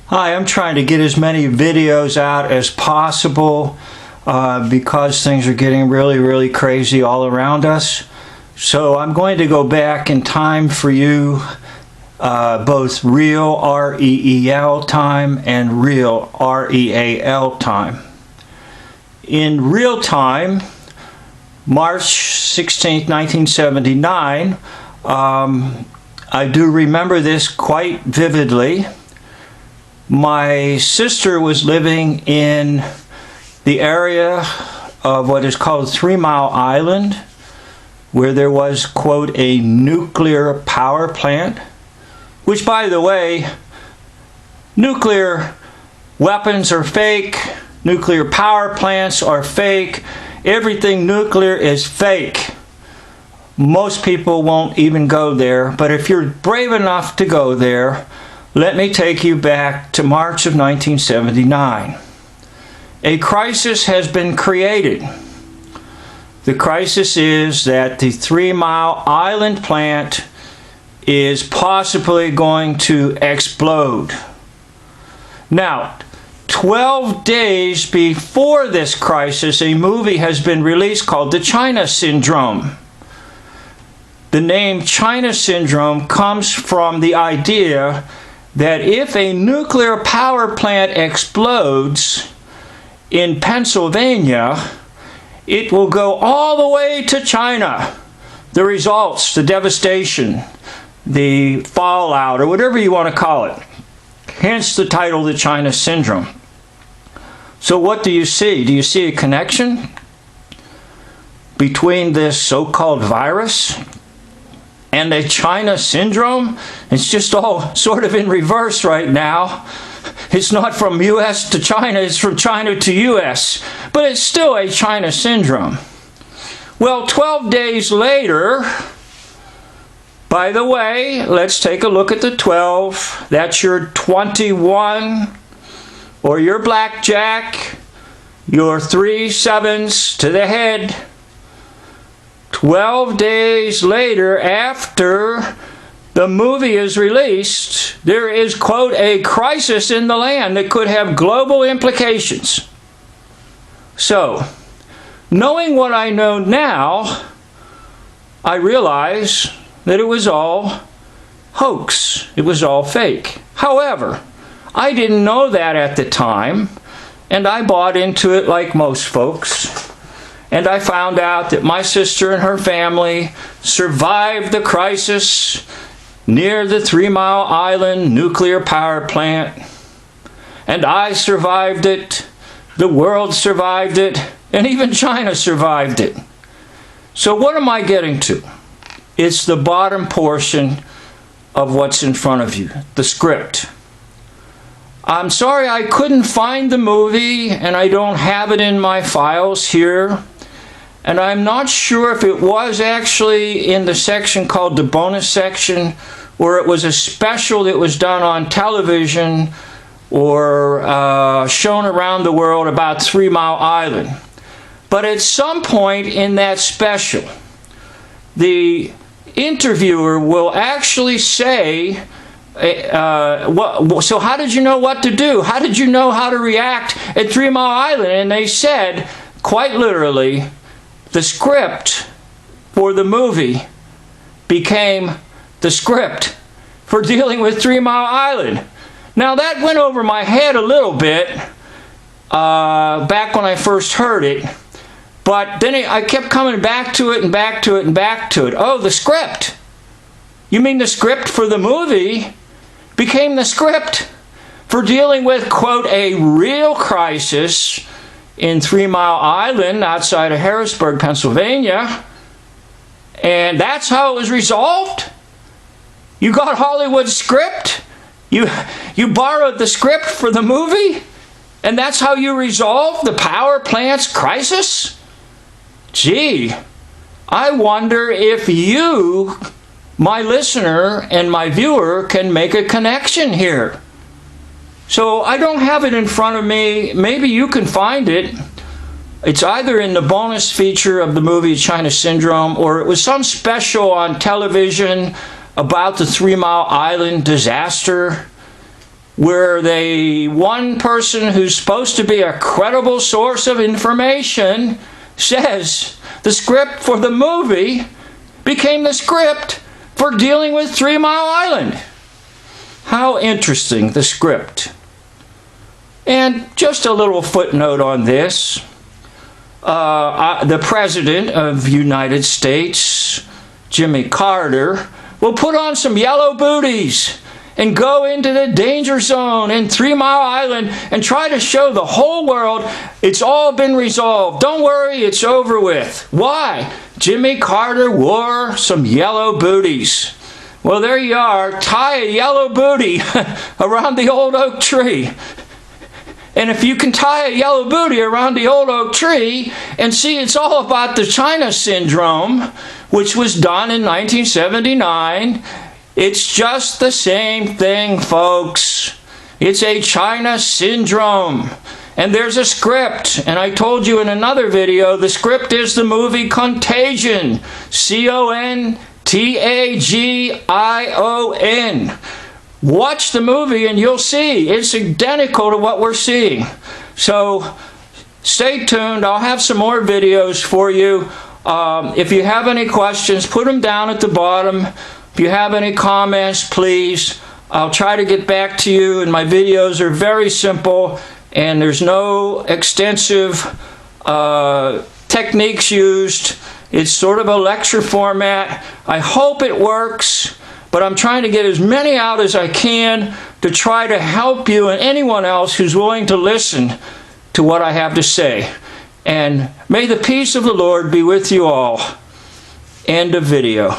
Hi, I'm trying to get as many videos out as possible because things are getting really crazy all around us. So I'm going to go back in time for you, both real R-E-E-L time and real R-E-A-L time. In real time, March 16th, 1979, I do remember this quite vividly. My sister was living in the area of what is called 3 Mile Island, where there was, quote, a nuclear power plant, which, by the way, nuclear weapons are fake, nuclear power plants are fake, everything nuclear is fake. Most people won't even go there, but if you're brave enough to go there, let me take you back to March of 1979. A crisis has been created. The crisis is that the 3 Mile Island plant is possibly going to explode. Now, 12 days before this crisis, a movie has been released called The China Syndrome. The name China Syndrome comes from the idea that if a nuclear power plant explodes in Pennsylvania, it will go all the way to China. The results, the devastation, the fallout, or whatever you want to call it. Hence the title, The China Syndrome. So what do you see? Do you see a connection between this so-called virus and a China syndrome? It's just all sort of in reverse right now. It's not from US to China, it's from China to US. But it's still a China syndrome. Well, 12 days later, by the way, let's take a look at the 12. That's your 21, or your blackjack, your 3 sevens to the head. 12 days later, after the movie is released, there is, quote, a crisis in the land that could have global implications. So, knowing what I know now, I realize that it was all hoax. It was all fake. However, I didn't know that at the time, and I bought into it like most folks. And I found out that my sister and her family survived the crisis near the 3 Mile Island nuclear power plant. And I survived it, the world survived it, and even China survived it. So what am I getting to? It's the bottom portion of what's in front of you, the script. I'm sorry I couldn't find the movie, and I don't have it in my files here. And I'm not sure if it was actually in the section called the bonus section, or it was a special that was done on television or shown around the world about 3 Mile Island. But at some point in that special, the interviewer will actually say, so how did you know what to do? How did you know how to react at 3 Mile Island? And they said, quite literally, the script for the movie became the script for dealing with 3 Mile Island. Now that went over my head a little bit back when I first heard it, but then I kept coming back to it and back to it and back to it. Oh, the script. You mean the script for the movie became the script for dealing with, quote, a real crisis in 3 Mile Island outside of Harrisburg, Pennsylvania. And that's how it was resolved? You got Hollywood's script? You borrowed the script for the movie? And that's how you resolved the power plant's crisis? Gee, I wonder if you, my listener and my viewer, can make a connection here. So I don't have it in front of me. Maybe you can find it. It's either in the bonus feature of the movie China Syndrome, or it was some special on television about the 3 Mile Island disaster. where one person who's supposed to be a credible source of information says the script for the movie became the script for dealing with 3 Mile Island. How interesting, the script. And just a little footnote on this. The President of the United States, Jimmy Carter, will put on some yellow booties and go into the danger zone in 3 Mile Island and try to show the whole world it's all been resolved. Don't worry, it's over with. Why? Jimmy Carter wore some yellow booties. Well, there you are. Tie a yellow booty around the old oak tree. And if you can tie a yellow booty around the old oak tree and see it's all about the China syndrome, which was done in 1979, it's just the same thing, folks. It's a China syndrome. And there's a script. And I told you in another video, the script is the movie Contagion. Contagion. Watch the movie and you'll see it's identical to what we're seeing. So stay tuned. I'll have some more videos for you. If you have any questions, put them down at the bottom. If you have any comments, please. I'll try to get back to you. And my videos are very simple and there's no extensive techniques used. It's sort of a lecture format. I hope it works. But I'm trying to get as many out as I can to try to help you and anyone else who's willing to listen to what I have to say. And may the peace of the Lord be with you all. End of video.